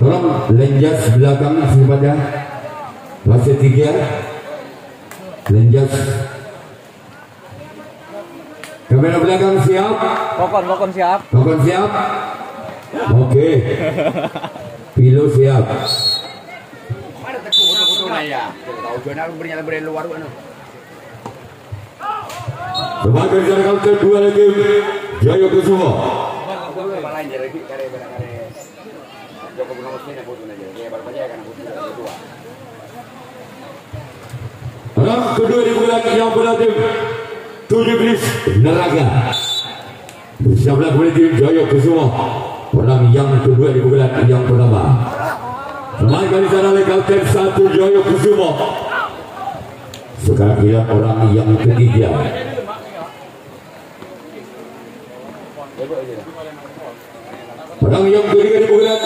Tolong lenjas belakang sifatnya. Wasit 3. Lenjas. Kamera belakang siap. Kokon siap. Kokon siap. Oke. Pilo siap. Mana teku ya? Tahu jurnal bernyala luar mana? Sebagai jarak counter 2 lagi Jaya Kusuma. Lain jadi kare Joko Bung Muslim yang butuh aja. Dia baru aja kan butuh kedua. Orang kedua di bulan yang berlatih 17 Neraka. Bersama berlatih Jaya Kusuma. Orang yang kedua di bulan yang pertama. Semakin di sana oleh Kapten 1 Jaya Kusuma. Sekarang dia orang yang ketiga. Orang yang ketiga di bulan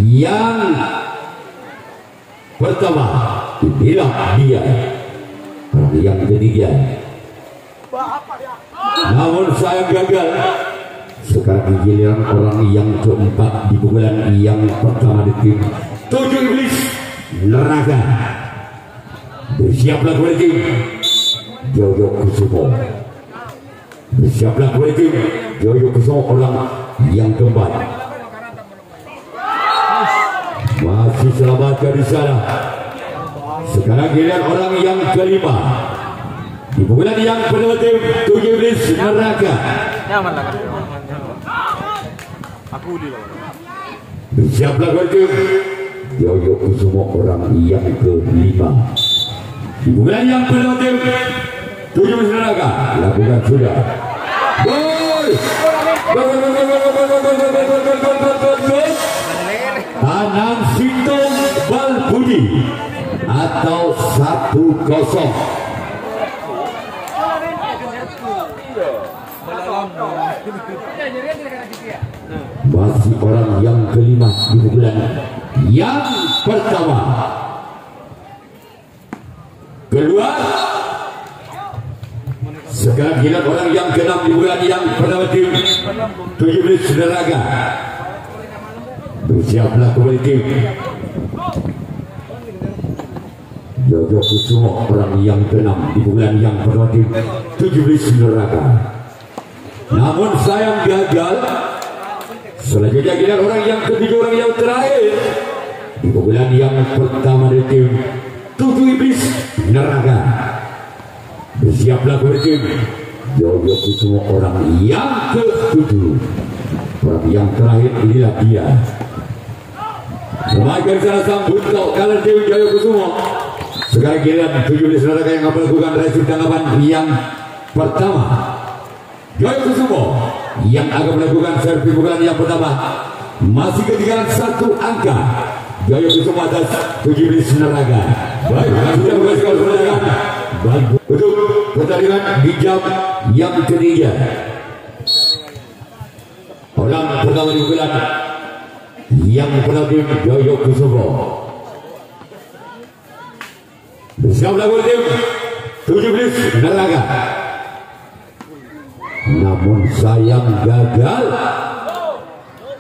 yang pertama. Inilah dia orang yang ketiga. Namun saya gagal. Sekarang giliran orang yang keempat di bulan yang pertama di tim 7 Iblis Neraka. Bersiaplah kembali tim Jaya Kusuma. Bersiaplah kembali tim Jaya Kusuma orang yang keempat. Masih selamatkan di sana. Sekarang giliran orang yang kelima di bulan yang pertama tim 7 Iblis Neraka. Nyaman lah. Aku di lah. Bersiaplah kembali tim Jaya Kusuma orang yang kelima. Di bulan yang pertama tim 7 Iblis Neraka. Lakukan sudah. Gol! Anang Sintong Balbudi atau 1-0. Masih orang yang kelima di bulan yang pertama. Keluar. Sekarang giliran orang yang keenam di bulan yang pertama tim 17 Neraka. Bersiaplah kembali tim Jaya Kusuma orang yang keenam di bulan yang pertama tim 17 Neraka. Namun sayang gagal. Selanjutnya giliran orang yang ketiga, orang yang terakhir di bulan yang pertama di tim 7 Iblis Neraka. Bersiaplah kembali tim Jaya Kusuma orang yang ke-7. Orang yang terakhir inilah dia. Semakin sana sambut kau kalian tim Jaya Kusuma. Sekarang giliran 17 Neraka yang akan melakukan reaksi tanggapan yang pertama. Jaya Kusuma yang akan melakukan servis pukulan yang pertama. Masih ketinggalan 1 angka. Jaya Kusuma atas 17 Neraka. Baik, sudah berhasil pertandingan. Untuk pertandingan di jam yang ketiga. Orang pertama di pukulan yang pertama tim Jaya Kusuma. Bersiaplah tim 17 Neraka. Namun sayang gagal.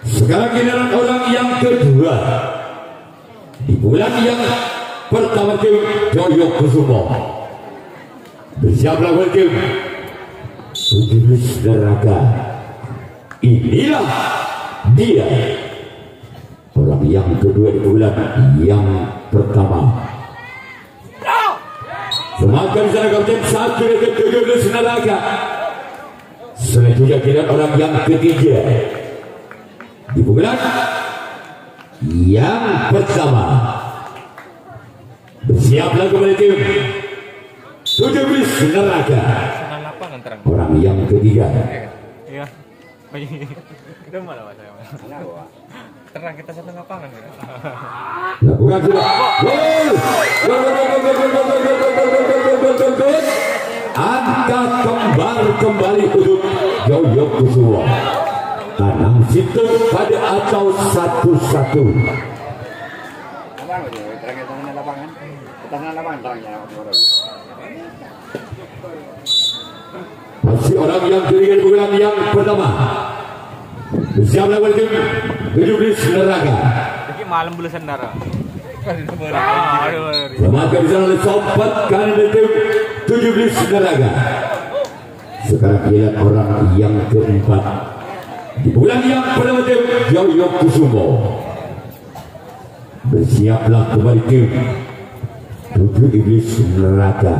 Sekarang giliran orang yang kedua di bulan yang pertama tim Jaya Kusuma. Bersiaplah tim 17 Neraka. Inilah dia orang yang kedua di bulan yang pertama. Semakin sana Kapten 1 dari 17 Neraka. Selanjutnya giliran orang yang ketiga di bulan yang pertama. Bersiaplah kembali tim 17 Neraka. Orang yang ketiga. Iya. Itu mana Mas saya? Terang kita satu lapangan ya. Lakukan sudah. Gol. Angka kembali untuk Jaya Kusuma. Anang Sintong pada atau 1-1. Tengah lapangan terangnya. Masih orang yang ketiga di pukulan yang pertama. Siap lawan tim 17 Neraka. Ini malam bulu sendara. Selamatkan di sana oleh Sompat kanan dari tim 17 Neraka. Sekarang lihat orang yang keempat di bulan yang pertama tim Yoyo Kusumo. Bersiaplah kembali tim 17 Neraka.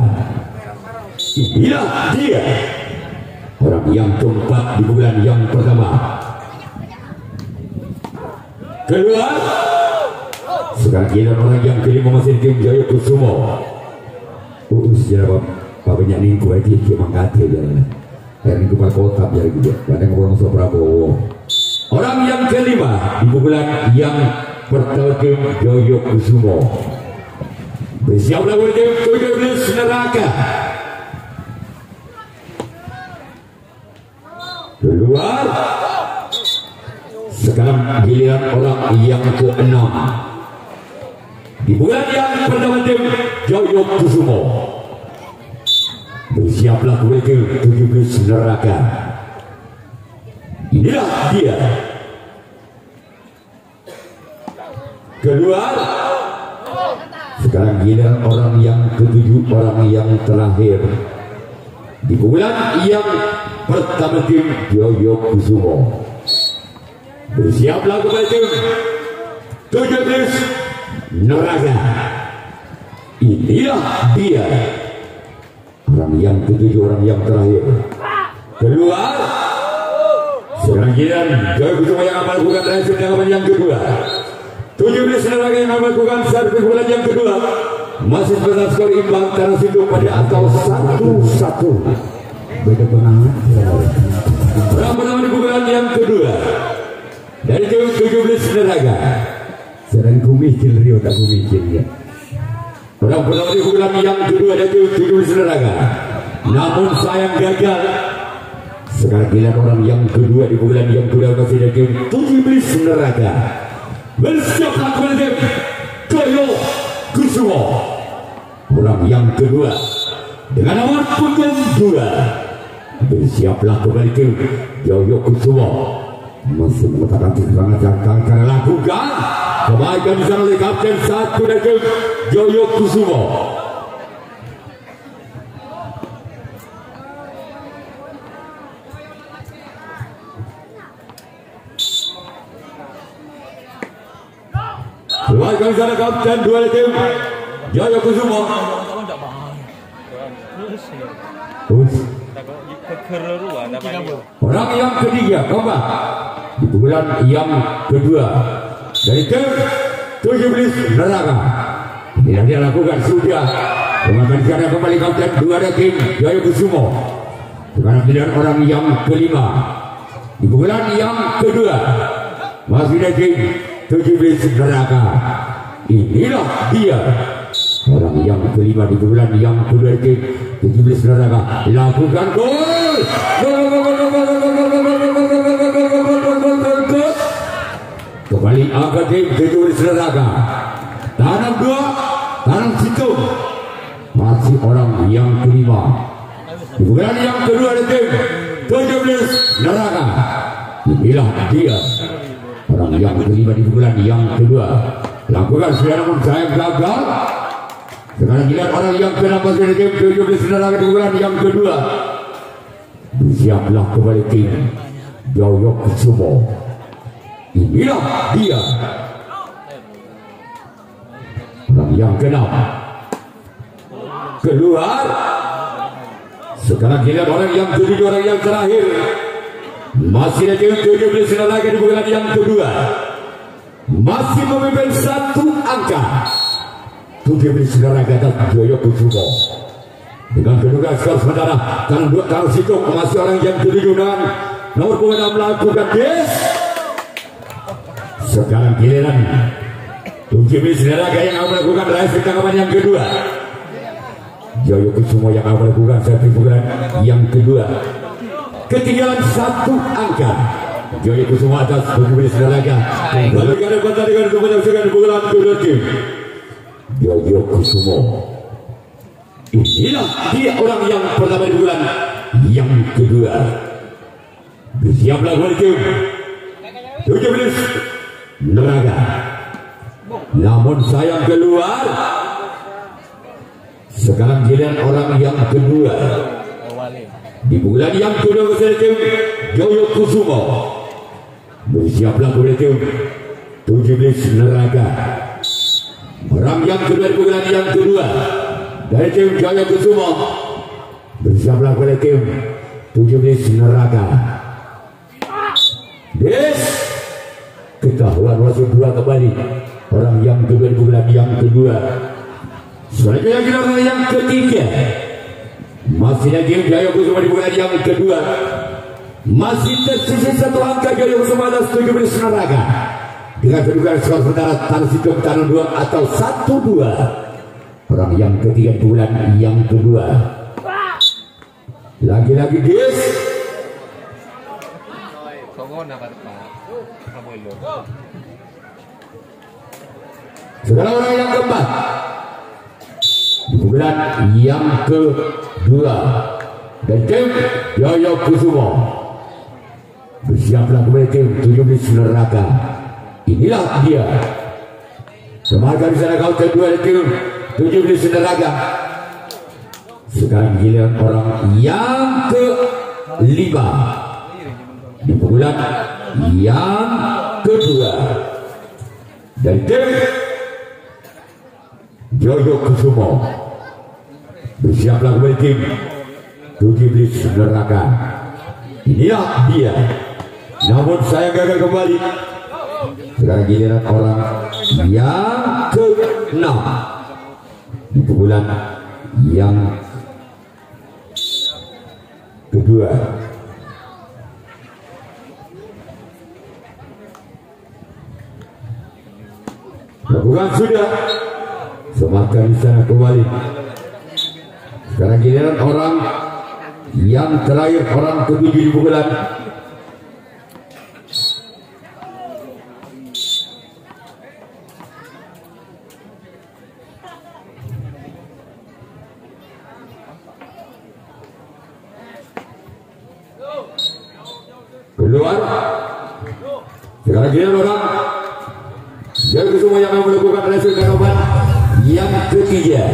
Inilah dia orang yang keempat di bulan yang pertama. Keluar. Sekarang giliran orang yang kelima masih tim Jaya Kusumo. Sejarah banyak lingkup aja memang kata jalan. Hari ini kepala kota biar juga. Kadang orang soal Prabowo. Orang yang kelima di bulan yang pertama tim Jaya Kusumo. Bersiaplah tim 17 Neraka. Keluar. Sekarang giliran orang yang ke-6 di bulan yang pertama tim Jaya Kusumo. Bersiaplah tim 17 Neraka. Inilah dia. Keluar. Sekarang giliran orang yang ke-7, orang yang terakhir di bulan yang pertama tim Jaya Kusumo. Bersiaplah kembali tim 17 Neraka. Inilah dia orang yang ketujuh, orang yang terakhir. Keluar. Sekarang giliran Jaya Kusumo yang akan melakukan terakhir dengan yang kedua. 17 Neraka yang akan melakukan servis bulan yang kedua. Masih sebentar skor imbang karena situ pada atau 1-1. Beda penangan. Orang pertama di bulan yang kedua dari tim 17 Neraka. Sedang ku mikir Rio, tak ku mikir ya. Orang pertama di bulan yang kedua dari tim 17 Neraka. Namun sayang gagal. Sekarang giliran orang yang kedua di bulan yang kedua masih dari tim 17 Neraka. Bersiaplah kembali tim Jaya Kusumo. Orang yang kedua dengan nomor punggung 2. Bersiaplah kembali tim Jaya Kusumo. Masih mengatakan serangan yang akan lakukan. Kebaikan di sana oleh Kapten 1 dari tim Jaya Kusumo. Kebaikan di sana Kapten 2 dari tim Jaya Kusumo. Orang yang ketiga Kompak di bulan yang kedua dari tim 17 Neraka. Yang dia lakukan sudah mengangkat sana kembali Kapten 2 dari tim Jaya Kusumo. Sekarang giliran orang yang kelima di bulan yang kedua masih dari tim 17 Neraka. Inilah dia orang yang kelima di bulan yang kedua dari tim 17 Neraka. Lakukan gol. Kembali angkat tim 17 Neraka. Tanam 2, tanam situ. Masih orang yang kelima di bulan yang kedua dari tim 17 Neraka. Inilah dia orang yang kelima di bulan yang kedua. Lakukan sudah namun saya gagal. Sekarang giliran orang yang ke-6 dari tim 17 Neraka di bulan yang kedua. Siaplah kembali tim Jaya Kusumo. Inilah dia orang yang ke-6. Keluar. Sekarang giliran orang yang ke-7, orang yang terakhir. Masih ada tim 17 Neraka di bulan yang kedua. Masih memimpin 1 angka. 17 Neraka dan Jaya Kusumo. Dengan kedudukan skor sementara tangan 2 taruh situ masih orang yang ke-7 dan nomor 6 melakukan des. Sekarang giliran 17 Neraka yang akan melakukan raih tangkapan yang kedua. Jaya Kusumo yang akan melakukan servis bulan yang kedua. Ketinggalan 1 angka. Jaya Kusumo atas 17 Neraka. Lalu ada pertandingan kemenangan bulan kedua tim Jaya Kusumo. Inilah dia orang yang pertama di bulan yang yang kedua. Bersiaplah Walikim 17 Neraga. Namun sayang keluar. Sekarang giliran orang yang kedua. Di bulan yang kedua Walikim Joyo Kusumo. Bersiaplah Walikim 17 Neraga. Orang yang kedua di bulan yang kedua dari tim Joyo Kusumo. Bersiaplah Walikim 17 Neraga. Des ketahuan wasit dua kembali. Orang yang kedua di bulan yang kedua. Selanjutnya kita orang yang ketiga. Masih lagi Joyo Kusumo di bulan yang kedua. Masih tersisa satu angka Joyo Kusumo atas 17 Neraga. Dengan kedudukan skor sementara Tarsitum Tanah 2 atau 1-2. Orang yang ketiga di bulan yang kedua. Lagi-lagi Des. Sekarang orang yang keempat di bulan yang kedua dan tim Joyo Kusumo. Bersiaplah kembali tim 17 Neraga. Inilah dia. Semarga di sana kau kedua di tim 17 Neraga. Sekarang giliran orang yang kelima di bulan yang kedua dari tim Joyo Kusumo. Bersiaplah kembali tim 17 Neraga. Inilah dia. Namun saya gagal kembali. Sekarang giliran orang yang ke-6 di bulan yang kedua. Lakukan sudah. Semakan di sana kembali. Sekarang giliran orang yang terakhir, orang ke-7 di bulan. Keluar. Sekarang giliran orang Joyo Kusumo yang melakukan hasil tangkapan yang ketiga.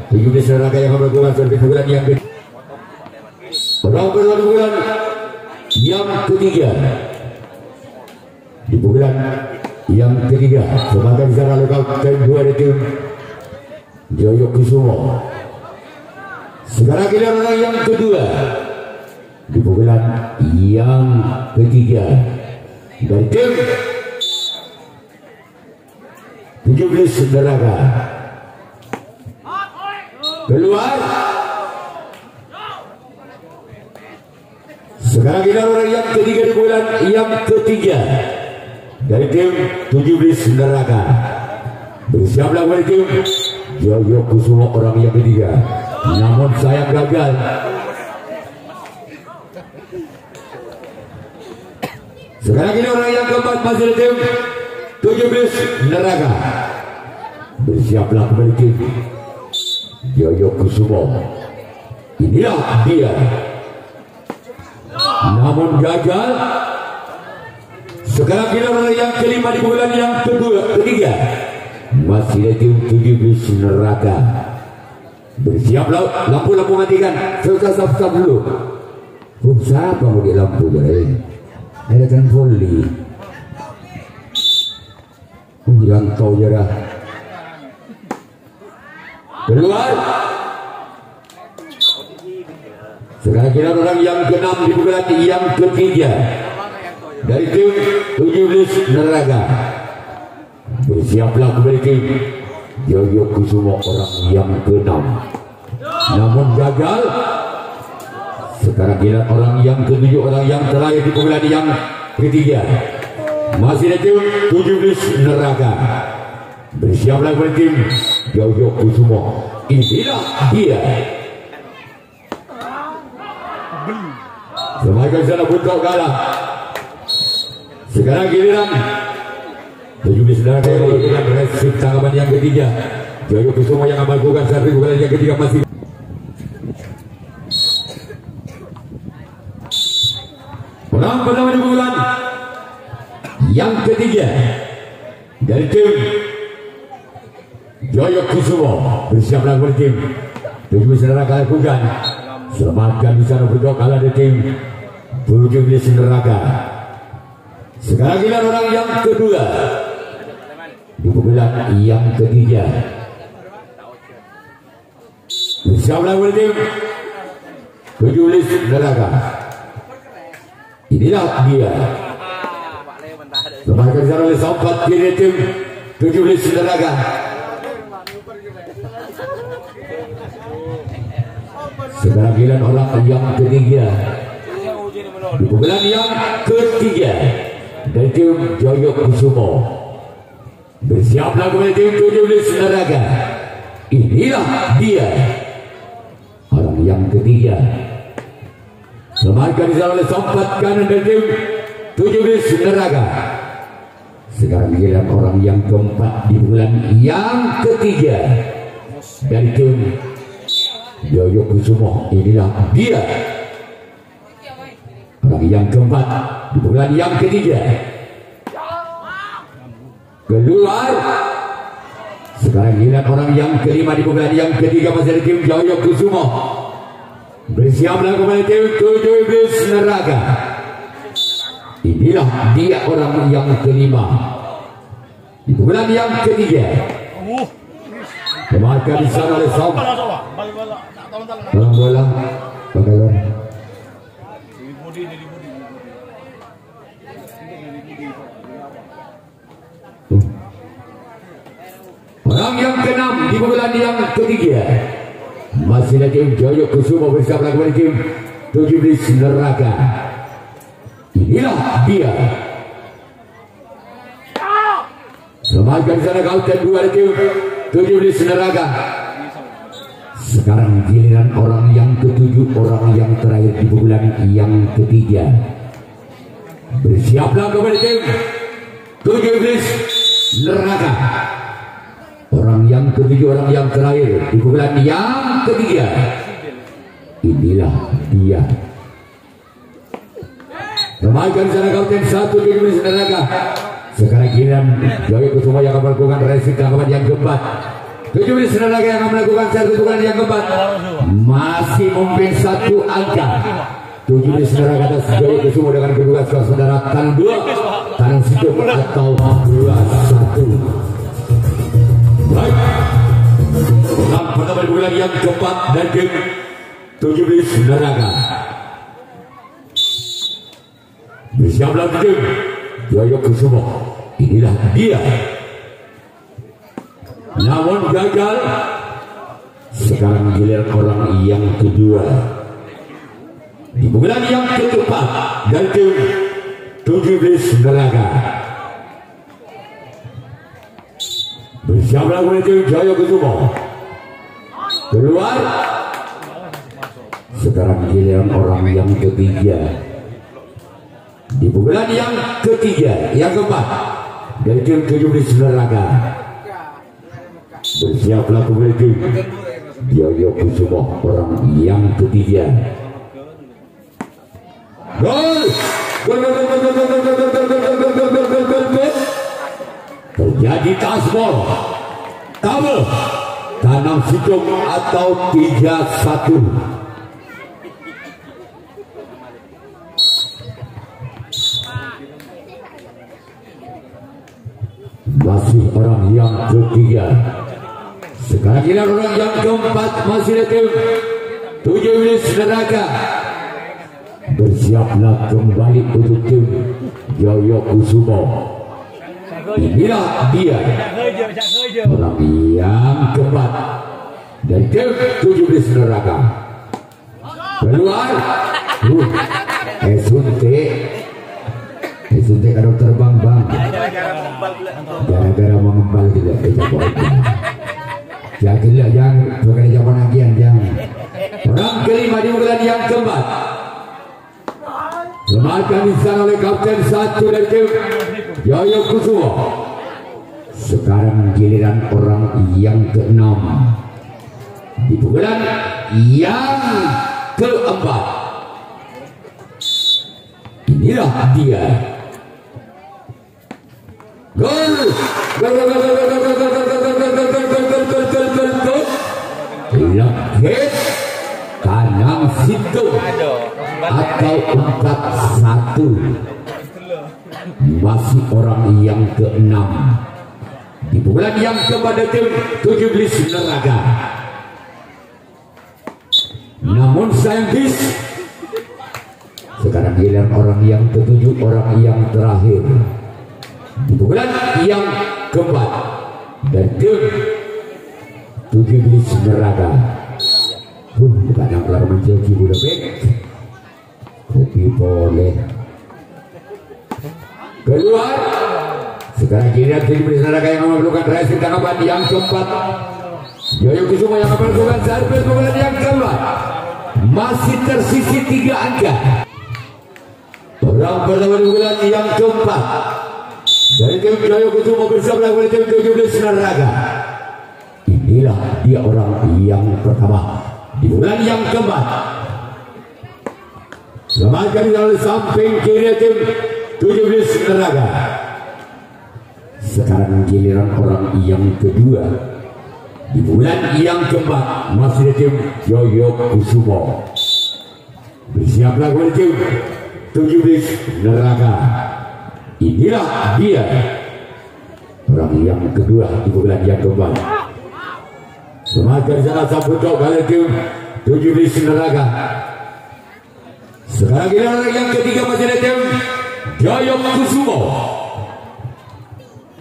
17 Neraga yang melakukan servis bulan yang ketiga. Orang bulan yang ketiga. Di bulan yang ketiga. Sebagai bisa lokal tim 2 di tim Joyo Kusumo. Sekarang giliran orang yang kedua. Di bulan yang ketiga dari tim 17 Neraga. Keluar. Sekarang kita orang yang ketiga di bulan yang ketiga dari tim 17 Neraga. Bersiaplah kembali tim Joyo Kusumo orang yang ketiga. Namun sayang gagal. Sekarang ini orang yang keempat masih tim 17 Neraga. Bersiaplah kembali tim Joyo Kusumo. Inilah dia. Namun gagal. Sekarang kita orang yang kelima di bulan yang ketiga. Masih tim 17 Neraga. Bersiaplah, lampu-lampu matikan. Stop dulu. Siapa mau di lampu jadi? Ada kan volley. Bilang kau jerah. Keluar. Sekarang kita orang yang ke-6 di bulan yang ketiga dari tim 17 Neraga. Bersiaplah kembali tim Joyo Kusumo orang yang ke-6. Namun gagal. Sekarang giliran orang yang ke-7, orang yang terakhir di bulan yang ketiga. Masih ada tim 17 Neraga. Bersiaplah kembali tim Joyo Kusumo. Inilah dia. Semakin sana buntut kalah. Sekarang giliran 17 Neraga yang melakukan resip tangkapan yang ketiga. Joyo Kusumo yang melakukan servis bulan yang ketiga masih. Orang pertama di pukulan yang ketiga dari tim Joyo Kusumo. Bersiap lakukan tim 7 saudara lakukan. Selamatkan di sana berdua kalah dari tim 7 neraka. Sekarang kita orang yang kedua di pukulan yang ketiga. Bersiap lakukan tim 17 neraka. Inilah dia. Selamatkan di sana oleh sobat kiri tim 17 neraka. Sekarang giliran orang yang ketiga di pukulan yang ketiga dari tim Joyo Kusumo. Bersiaplah kepada tim 17 neraka. Inilah dia orang yang ketiga. Selamatkan di sana oleh sobat kanan dari tim 17 neraka. Sekarang giliran orang yang keempat di pukulan yang ketiga dari tim Joyo Kusumo. Inilah dia orang yang keempat di pukulan yang ketiga. Keluar. Sekarang giliran orang yang kelima di pukulan yang ketiga masih dari tim Joyo Kusumo. Bersiaplah kepada tim 17 neraka. Inilah dia orang yang kelima di pukulan yang ketiga. Selamatkan di sana oleh Sob. Bola bagaimana? Orang yang keenam di pukulan yang ketiga masih ada tim Joyo Kusumo. Bersama kepada tim 17 neraka. Inilah dia. Selamatkan di sana kautan 2 tim 17 neraka. Sekarang giliran orang yang ketujuh, orang yang terakhir di pukulan yang ketiga. Bersiaplah kepada tim 17 neraka. Orang yang ketujuh, orang yang terakhir di pukulan yang ketiga. Inilah dia. Selamatkan sana kapten 1 17 neraka. Sekarang giliran Joyo Kusumo yang akan melakukan racing tangkapan yang keempat. 17 neraka yang akan melakukan satu pukulan yang keempat. Masih memimpin 1 angka. 17 neraka atas Joyo Kusumo dengan kedudukan saudara tangan 2, tangan situ atau 2-1. Baik. Orang pertama di pukulan yang keempat dan tim 17 neraka. Bersiaplah tim Joyo Kusumo. Inilah dia. Namun gagal. Sekarang giliran orang yang kedua di pukulan yang keempat dan tim 17 neraka. Bersiaplah tim Joyo Kusumo. Keluar. Sekarang giliran orang yang ketiga di pukulan yang ketiga, yang keempat dari tim 17 neraka. Bersiaplah kepada tim Joyo Kusumo, orang yang ketiga. Gol! Terjadi tasbol, tabel, tanam situng atau 3-1. Masih orang yang ketiga. Sekarang ini orang yang keempat masih ada tim 17 neraka. Bersiaplah kembali untuk tim Joyo Kusumo. Inilah dia orang yang keempat dan tim 17 neraka. Keluar. Suntik kalau terbang bang. Gara-gara mengembal juga Janganlah yang bukan zaman agian yang orang kelima di bulan yang keempat. Selamatkan di sana oleh kapten 1 dari tim Joyo Kusumo. Sekarang giliran orang yang keenam di bulan yang keempat. Ini Inilah dia. Gol. Hit kanan situ atau 4-1. Masih orang yang ke-6 di bulan yang kepada tim 17 Neraka. Namun sayang bis, sekarang giliran orang yang ke-7, orang yang terakhir di bulan yang keempat dan tim 17 Neraka. Bukan yang kelar menjelki budak baik. Kopi boleh keluar. Sekarang giliran tim 17 Neraka yang memerlukan racing tangkapan yang keempat. Yoyo Kusuma yang melakukan servis bulan yang keempat. Masih tersisi 3 angka. Orang pertama di bulan yang keempat dari tim Yoyo Kusuma bersama dengan tim 17 Neraka. Inilah dia orang yang pertama di bulan yang keempat. Selamatkan dari samping kiri tim 17 Neraka. Sekarang giliran orang yang kedua di bulan yang keempat. Masih tim Yoyo Kusuma. Bersiaplah kepada tim 17 Neraka. Inilah dia orang yang kedua di bulan yang keempat. Semakin salah sambut kali tim 17 Neraka. Sekarang giliran orang yang ketiga masih tim Yoyo Kusuma.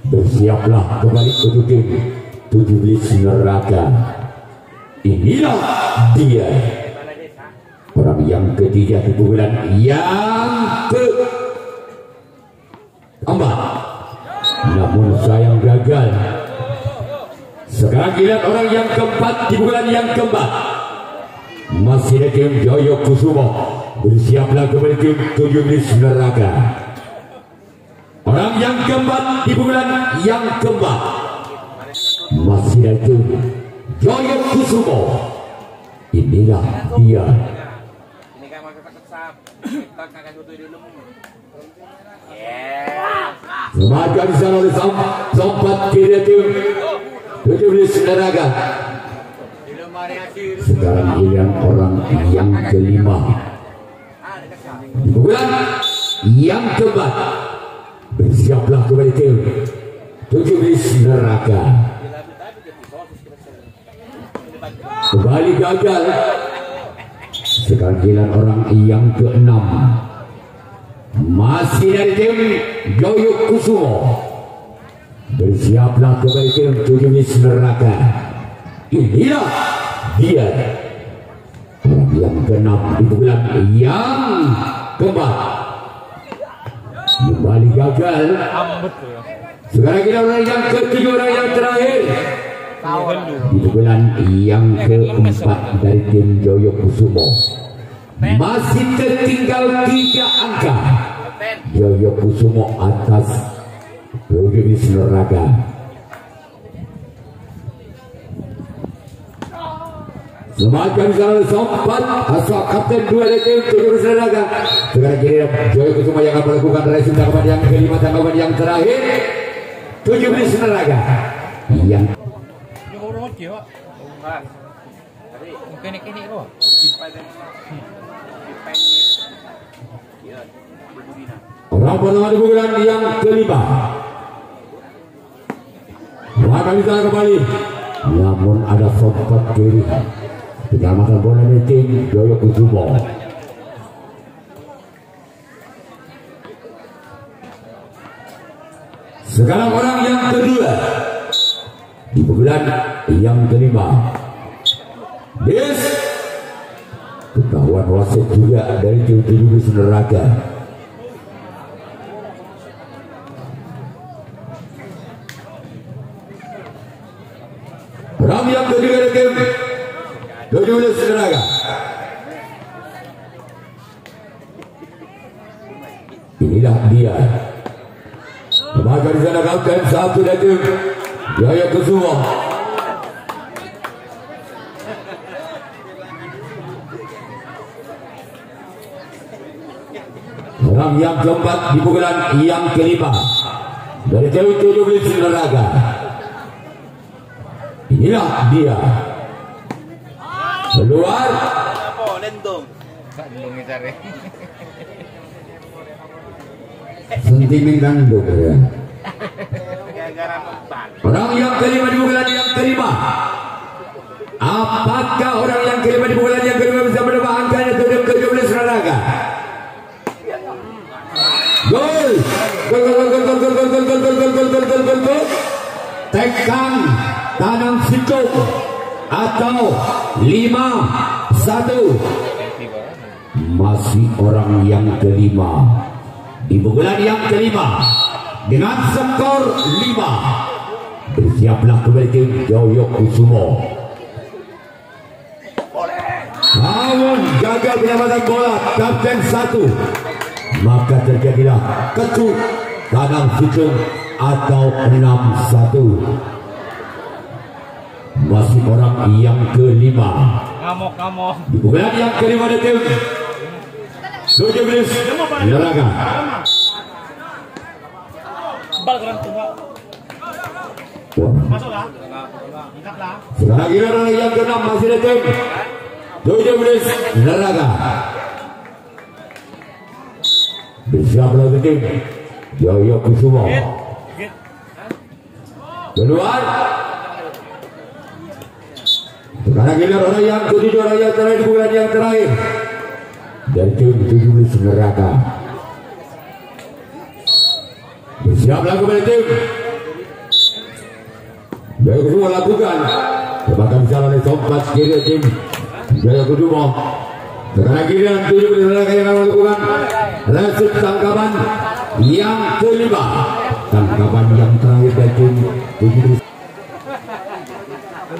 Bersiaplah kembali untuk tim 17 Neraka. Inilah dia orang yang ketiga di bulan yang keempat. Namun sayang gagal. Sekarang giliran orang yang keempat di bulan yang keempat. Masih ada tim Yoyo Kusuma. Bersiaplah kembali tim 17 Neraka. Orang yang keempat di bulan yang keempat. Masih ada tim Yoyo Kusuma. Inilah dia. Semakin di sana oleh sempat kiri tim 17 Neraka. Sekarang giliran orang yang kelima di bulan yang keempat. Bersiaplah kembali tim 17 Neraka. Kembali gagal. Sekarang giliran orang yang keenam. Masih dari tim Yoyo Kusuma. Bersiaplah kembali tim 17 Neraka. Inilah dia orang yang keenam di bulan yang keempat. Kembali gagal. Sekarang kita orang yang ketiga, orang yang terakhir di bulan yang keempat dari tim Yoyo Kusuma. Masih tertinggal 3 angka. Yoyo Kusuma atas 17 Neraka. Semakin salah sempat asal kapten 2 dari tim 17 Neraka. Sekarang giliran Yoyo Kusuma yang akan melakukan racing tangkapan yang kelima, tangkapan yang terakhir 17 Neraka. Yang orang pertama di bulan yang kelima. Akan kita kembali. Namun ada sempat kiri. Penyelamatan bola dari tim Yoyo Kusuma. Sekarang orang yang kedua di bulan yang kelima. Des ketahuan wasit juga dari tim 17 Neraka. Orang yang ketiga dari tim 17 Neraka. Inilah dia. Maka di sana kapten 1 dari tim Yoyo Kusuma. Orang yang keempat di pukulan yang kelima dari tim 17 Neraga. Inilah dia. Keluar. Sentimen gandung ya. Orang yang kelima di pukulan yang kelima. Apakah orang yang kelima di pukulan yang kelima bisa menambah angkanya ke 17 Neraga? Gol. Gol. Tekan tanam situ atau 5-1. Masih orang yang kelima di pukulan yang kelima dengan skor 5. Bersiaplah kembali tim Joyo Kusumo. Namun gagal menyelamatkan bola kapten 1. Maka terjadilah kecut tanam situ atau 6-1. Masih orang yang kelima. Ngamuk. Di pukulan yang kelima dari tim 17 Neraga. Bal gerak tunggu. Masuklah. Angkatlah. Sekarang giliran yang ke-6 masih dari tim 17 Neraga. Bersiaplah tim Joyo Kusumo. Keluar. Sekarang giliran orang yang ke-7, orang yang terakhir di bulan yang terakhir dari tim 17 Neraga. Bersiaplah kembali tim Joyo Kusumo lakukan tembakan salah oleh sompat kiri tim Joyo Kusumo. Sekarang giliran 17 Neraga yang akan melakukan resep tangkapan yang kelima. Tangkapan yang terakhir dari tim 17.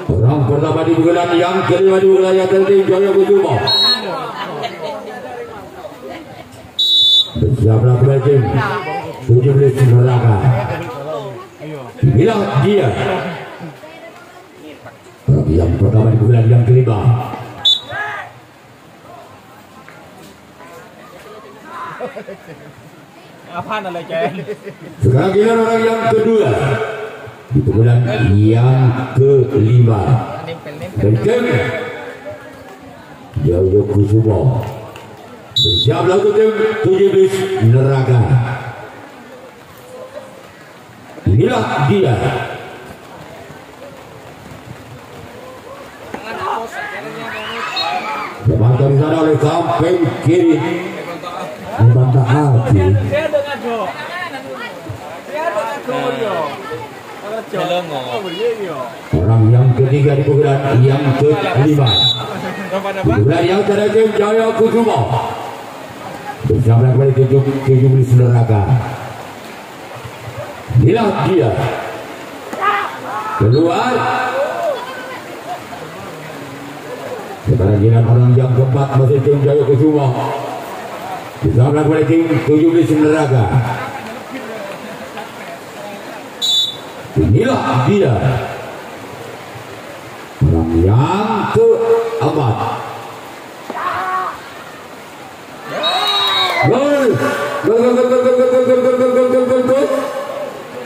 Orang pertama di bulan yang kelima di wilayah tim Joyo Kusumo. Bersiaplah kembali tim 17 Neraga. Inilah dia. Orang yang pertama di bulan yang kelima. Apaan oleh Jen? Sekarang giliran orang yang kedua di bulan yang kelima. Kenceng Joyo Kusumo. Bersiaplah untuk tim 17 Neraga. Inilah dia. Teman-teman di sana oleh samping kiri membantah hati. Orang yang ketiga di bulan yang kelima. Bulan yang terakhir Joyo Kusumo. Bersama kembali 17 Neraga. Inilah dia. Keluar. Sekarang giliran orang yang keempat masih tim Joyo Kusumo. Bersama kembali tim 17 Neraga. Inilah dia. Orang yang keempat. Gol.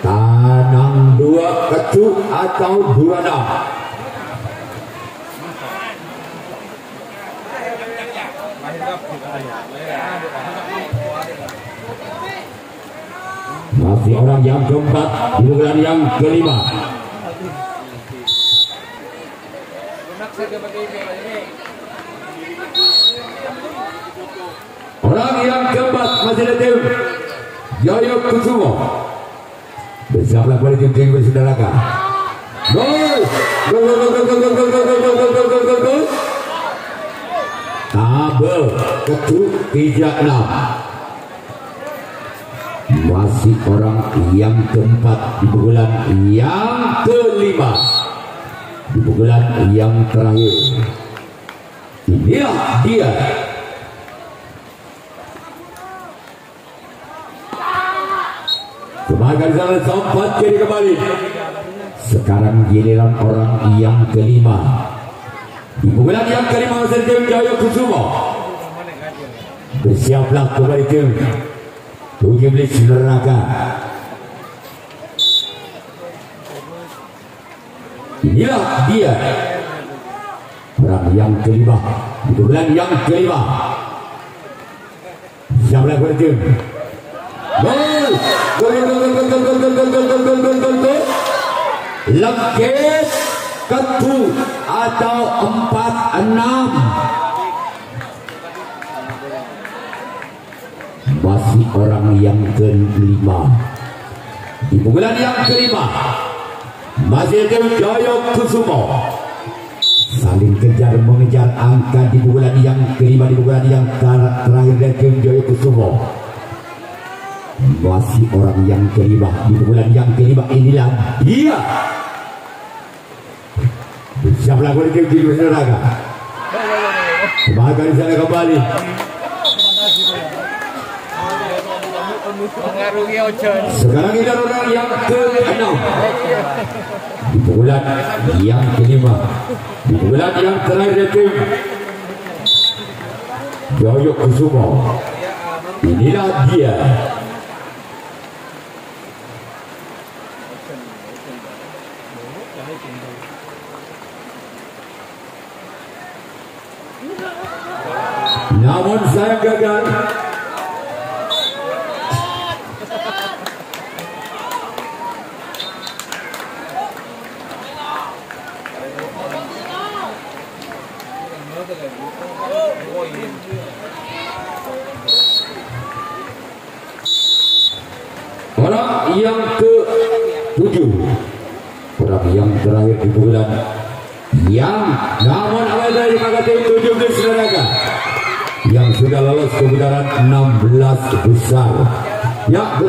Tanang 2 kecu atau 26. Masih orang yang keempat di bulan yang kelima. Orang yang keempat masih ada tim Joyo Kusumo. Bersiaplah kembali tim 17 Neraga. Gol. Tabel kecu 36. Masih orang yang keempat di bulan yang kelima. Di bulan yang terakhir. Inilah dia. Kemarin salah sempat kiri kembali. Sekarang giliran orang yang kelima. Di bulan yang kelima masih tim Joyo Kusumo. Bersiaplah kembali tim 17 neraka. Inilah dia perang yang kelima di bulan yang kelima. Siapa yang berjun? Gol! Lekit ketu atau 4-6. Masih orang yang kelima di bulan yang kelima. Masih Joyo Kusumo saling kejar mengejar angka di bulan yang kelima, di bulan yang terakhir dari Joyo Kusumo. Masih orang yang kelima di bulan yang kelima. Inilah dia. Siap lagu di game neraka. Semoga di sana kembali. Sekarang kita orang yang ke-6 di bulan yang kelima, di bulan yang terakhir tim Joyo Kusumo. Inilah dia. Namun saya gagal. Orang yang ke-7, orang yang terakhir di bulan yang namun awal dari KKT 17 neraka yang sudah lolos ke putaran 16 besar. Ya,